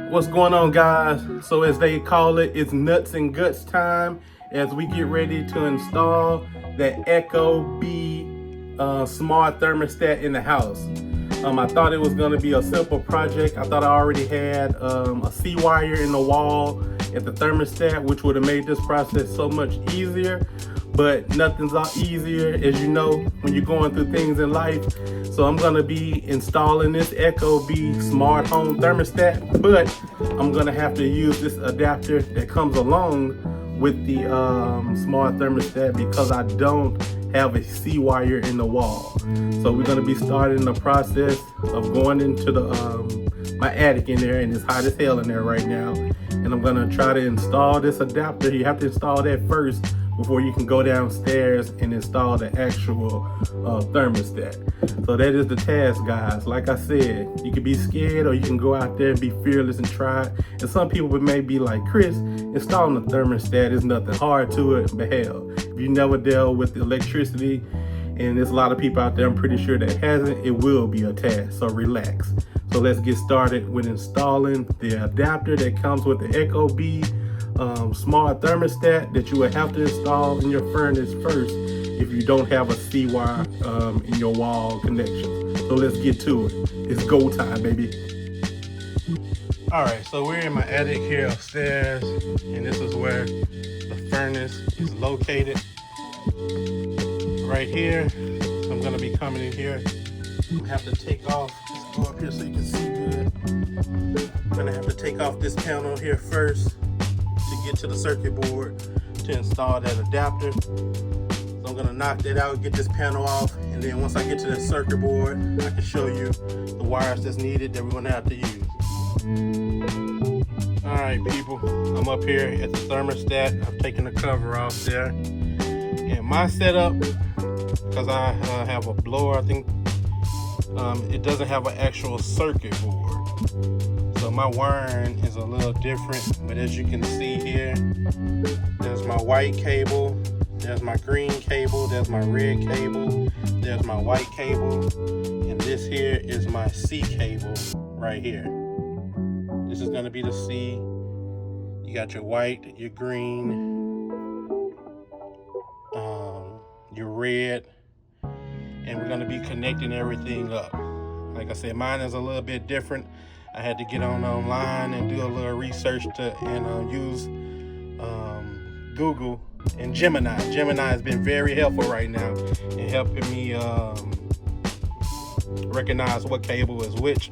What's going on, guys? So as they call it, it's nuts and guts time as we get ready to install the Ecobee smart thermostat in the house. I thought it was going to be a simple project. I thought I already had a C-wire in the wall at the thermostat, which would have made this process so much easier. But nothing's easier, as you know, when you're going through things in life. So I'm gonna be installing this Ecobee smart home thermostat, but I'm gonna have to use this adapter that comes along with the smart thermostat because I don't have a C-wire in the wall. So we're gonna be starting the process of going into the my attic in there, and it's hot as hell in there right now. And I'm gonna try to install this adapter. You have to install that first before you can go downstairs and install the actual thermostat. So that is the task, guys. Like I said, you can be scared or you can go out there and be fearless and try it. And some people may be like, Chris, installing a thermostat is nothing hard to it. But hell, if you never dealt with electricity, and there's a lot of people out there, I'm pretty sure, that hasn't, it will be a task. So relax. So let's get started with installing the adapter that comes with the Ecobee smart thermostat that you would have to install in your furnace first if you don't have a C-wire in your wall connection. So let's get to it. It's go time, baby. All right, so we're in my attic here upstairs, and this is where the furnace is located, right here. So I'm gonna be coming in here. I'm gonna have to take off. Let's go up here so you can see good. I'm gonna have to take off this panel here first to get to the circuit board to install that adapter. So I'm gonna knock that out, get this panel off, and then once I get to the circuit board, I can show you the wires that's needed that we're gonna have to use. All right, people, I'm up here at the thermostat. I've taken the cover off there. And my setup, because I have a blower, I think it doesn't have an actual circuit board. So my wiring is a little different, but as you can see here, there's my white cable, there's my green cable, there's my red cable, there's my white cable, and this here is my C cable right here. This is gonna be the C. You got your white, your green, your red, and we're gonna be connecting everything up. Like I said, mine is a little bit different. I had to get online and do a little research and use Google and Gemini. Gemini has been very helpful right now in helping me recognize what cable is which.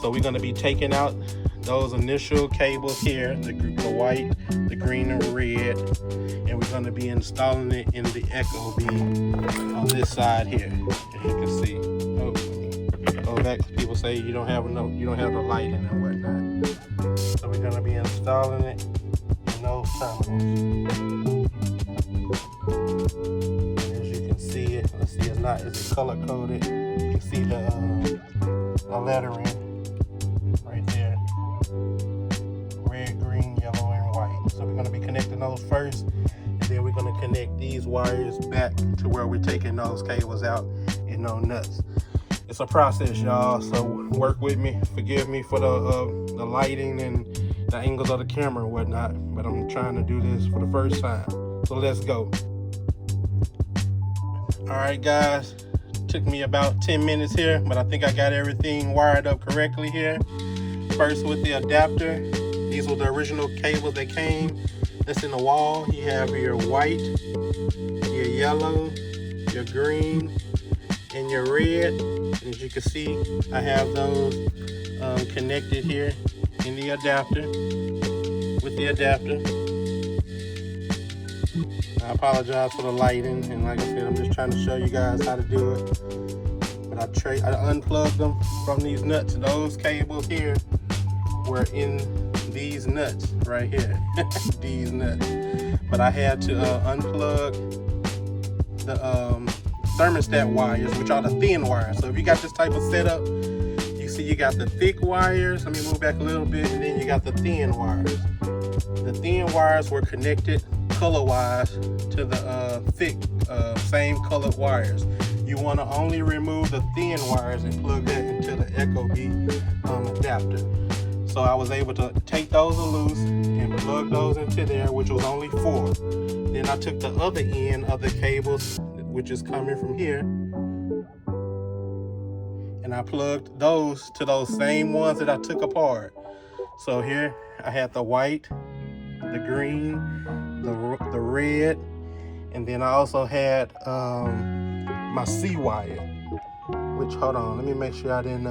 So we're going to be taking out those initial cables here, the white, the green, and red, and we're going to be installing it in the Ecobee on this side here, as you can see. Back, people say you don't have the lighting and whatnot. So we're gonna be installing it in those terminals. And as you can see it, let's see, it's color coded. You can see the lettering right there. Red, green, yellow, and white. So we're gonna be connecting those first, and then we're gonna connect these wires back to where we're taking those cables out in no nuts. It's a process, y'all, so work with me. Forgive me for the lighting and the angles of the camera and whatnot, but I'm trying to do this for the first time. So let's go. All right, guys, took me about 10 minutes here, but I think I got everything wired up correctly here. First with the adapter, these were the original cables that came. That's in the wall. You have your white, your yellow, your green, and your red. As you can see, I have those connected here in the adapter, with the adapter. I apologize for the lighting, and like I said, I'm just trying to show you guys how to do it. But I unplugged them from these nuts. Those cables here were in these nuts right here, these nuts. But I had to unplug the thermostat wires, which are the thin wires. So if you got this type of setup, you see you got the thick wires. Let me move back a little bit, and then you got the thin wires. The thin wires were connected color-wise to the thick, same colored wires. You want to only remove the thin wires and plug that into the Ecobee adapter. So I was able to take those loose and plug those into there, which was only 4. Then I took the other end of the cables, which is coming from here, and I plugged those to those same ones that I took apart. So here I had the white, the green, the red, and then I also had my C wire, which, hold on, let me make sure I didn't,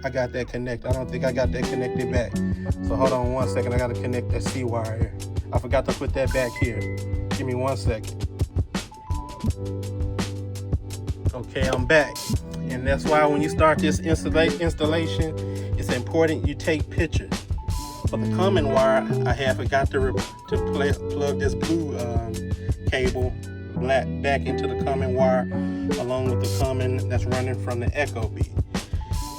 I got that connected. I don't think I got that connected back. So hold on 1 second, I gotta connect that C wire. I forgot to put that back here. Give me 1 second. Okay, I'm back. And that's why when you start this installation, it's important you take pictures. For the common wire, I had forgot to plug this blue cable back into the common wire, along with the common that's running from the Ecobee.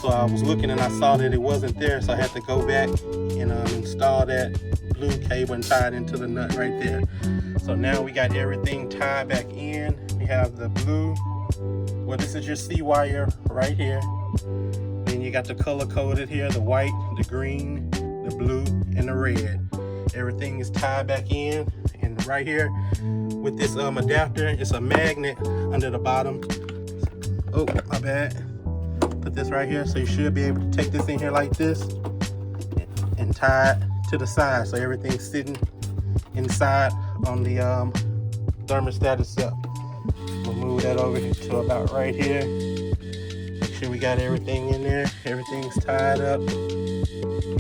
So I was looking and I saw that it wasn't there, so I had to go back and install that blue cable and tie it into the nut right there. So now we got everything tied back in. We have the blue, well, this is your C wire right here. Then you got the color coded here, the white, the green, the blue, and the red. Everything is tied back in, and right here with this adapter, it's a magnet under the bottom. Oh, my bad. Put this right here, so you should be able to take this in here like this and tie it to the side, so everything's sitting inside on the thermostat itself. We'll move that over to about right here. Make sure we got everything in there. Everything's tied up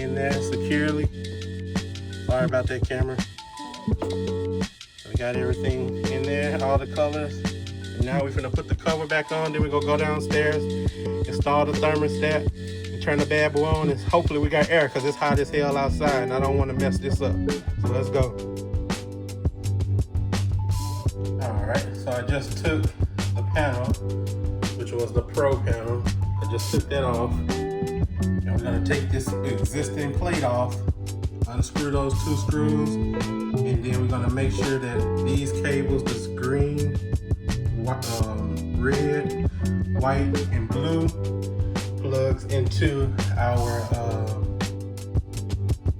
in there securely. Sorry about that, camera. So we got everything in there, all the colors. And now we're gonna put the cover back on. Then we're gonna go downstairs, install the thermostat, and turn the bad boy on. And hopefully we got air, because it's hot as hell outside and I don't want to mess this up. So let's go. Alright, so I just took the panel, which was the Pro panel. I just took that off. And we're gonna take this existing plate off, unscrew those 2 screws, and then we're gonna make sure that these cables, this green, red, white, and blue, plugs into our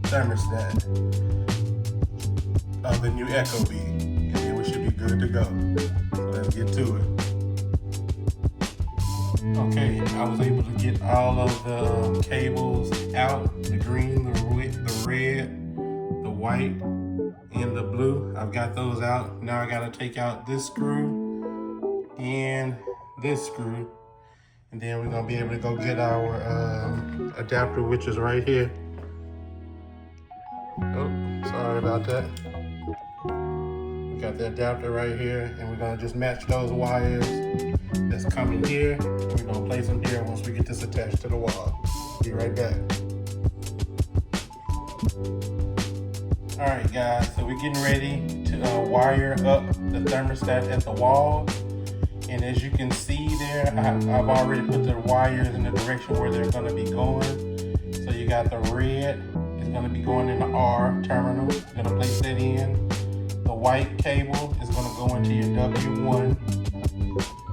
thermostat of the new Ecobee, and then we should be good to go. So let's get to it. Okay, I was able to get all of the cables out, the green, the red, the white, and the blue. I've got those out. Now I gotta take out this screw and this screw, and then we're gonna be able to go get our adapter, which is right here. Oh, sorry about that. We got the adapter right here, and we're gonna just match those wires that's coming here. We're gonna place them here once we get this attached to the wall. Be right back. All right, guys, so we're getting ready to wire up the thermostat at the wall. And as you can see there, I've already put the wires in the direction where they're gonna be going. So you got the red, it's gonna be going in the R terminal. You're gonna place that in. The white cable is gonna go into your W1.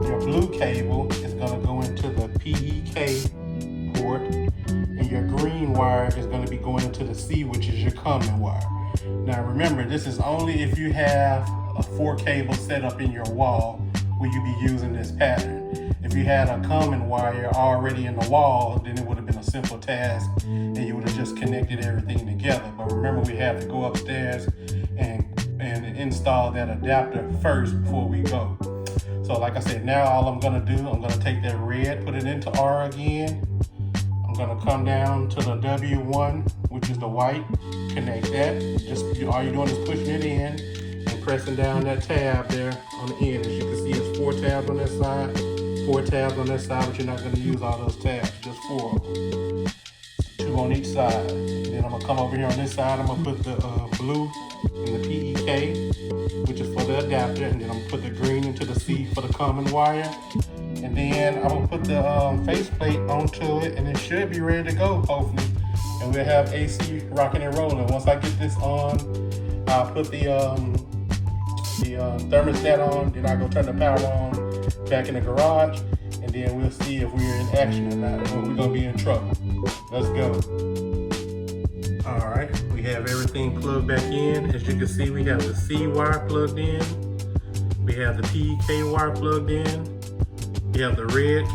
Your blue cable is gonna go into the PEK port. And your green wire is gonna be going into the C, which is your common wire. Now remember, this is only if you have a 4 cable set up in your wall will you be using this pattern. If you had a common wire already in the wall, then it would have been a simple task and you would have just connected everything together. But remember, we have to go upstairs and install that adapter first before we go. So like I said, now all I'm gonna do, I'm gonna take that red, put it into R again. I'm gonna come down to the W1, which is the white, connect that. Just all you're doing is pushing it in and pressing down that tab there on the end. As you can see, it's 4 tabs on that side, 4 tabs on that side, but you're not gonna use all those tabs, just 4 of them. 2 on each side. And then I'm gonna come over here on this side, I'm gonna put the blue in the PEK, which is for the adapter, and then I'm gonna put the green into the C for the common wire. And then I'm gonna put the faceplate onto it, and it should be ready to go, hopefully. And we'll have AC rocking and rolling. Once I get this on, I'll put the thermostat on, then I'll go turn the power on back in the garage, and then we'll see if we're in action or not, or we're gonna be in trouble. Let's go. have everything plugged back in. As you can see, we have the C wire plugged in. We have the PEK wire plugged in. We have the red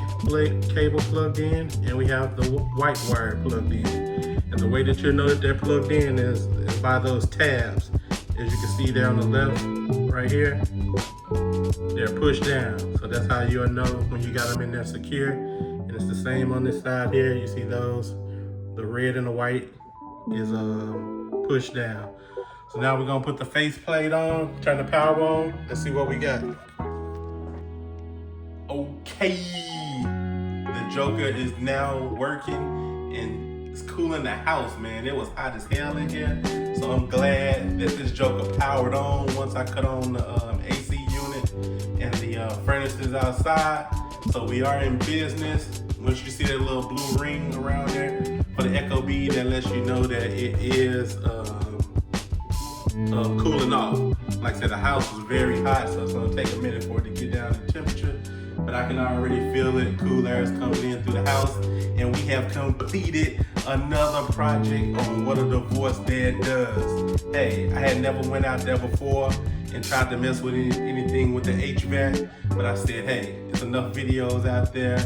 cable plugged in, and we have the white wire plugged in. And the way that you'll know that they're plugged in is by those tabs. As you can see there on the left, right here, they're pushed down. So that's how you'll know when you got them in there secure. And it's the same on this side here. You see those, the red and the white is pushed down. So now we're gonna put the faceplate on, turn the power on. Let's see what we got. Okay, the Joker is now working and it's cooling the house, man. It was hot as hell in here, so I'm glad that this Joker powered on once I cut on the AC unit and the furnaces outside. So we are in business. Once you see that little blue ring around there for the Ecobee, that lets you know that it is cooling off. Like I said, the house was very hot, so it's gonna take a minute for it to get down in temperature. But I can already feel it. Cool air is coming in through the house, and we have completed another project on what a divorced dad does. Hey, I had never went out there before and tried to mess with anything with the HVAC, but I said, hey, there's enough videos out there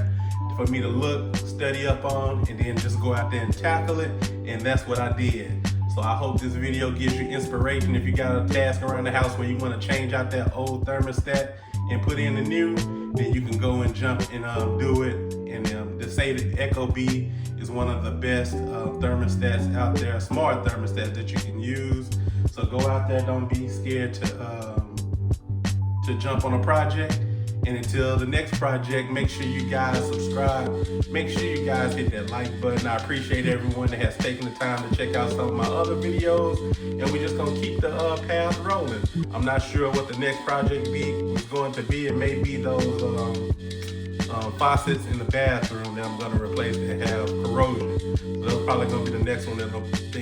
for me to look, study up on, and then just go out there and tackle it, and that's what I did. So I hope this video gives you inspiration. If you got a task around the house where you want to change out that old thermostat and put in the new, then you can go and jump and do it. And to say that Ecobee is one of the best thermostats out there, smart thermostats that you can use. So go out there, don't be scared to jump on a project. And until the next project, make sure you guys subscribe. Make sure you guys hit that like button. I appreciate everyone that has taken the time to check out some of my other videos. And we're just gonna keep the path rolling. I'm not sure what the next project is going to be. It may be those faucets in the bathroom that I'm gonna replace that have corrosion. So that's probably gonna be the next thing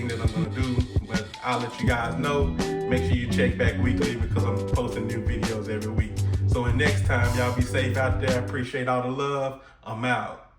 that I'm gonna do. But I'll let you guys know. Make sure you check back weekly because I'm posting new videos every week. So until next time, y'all be safe out there. Appreciate all the love. I'm out.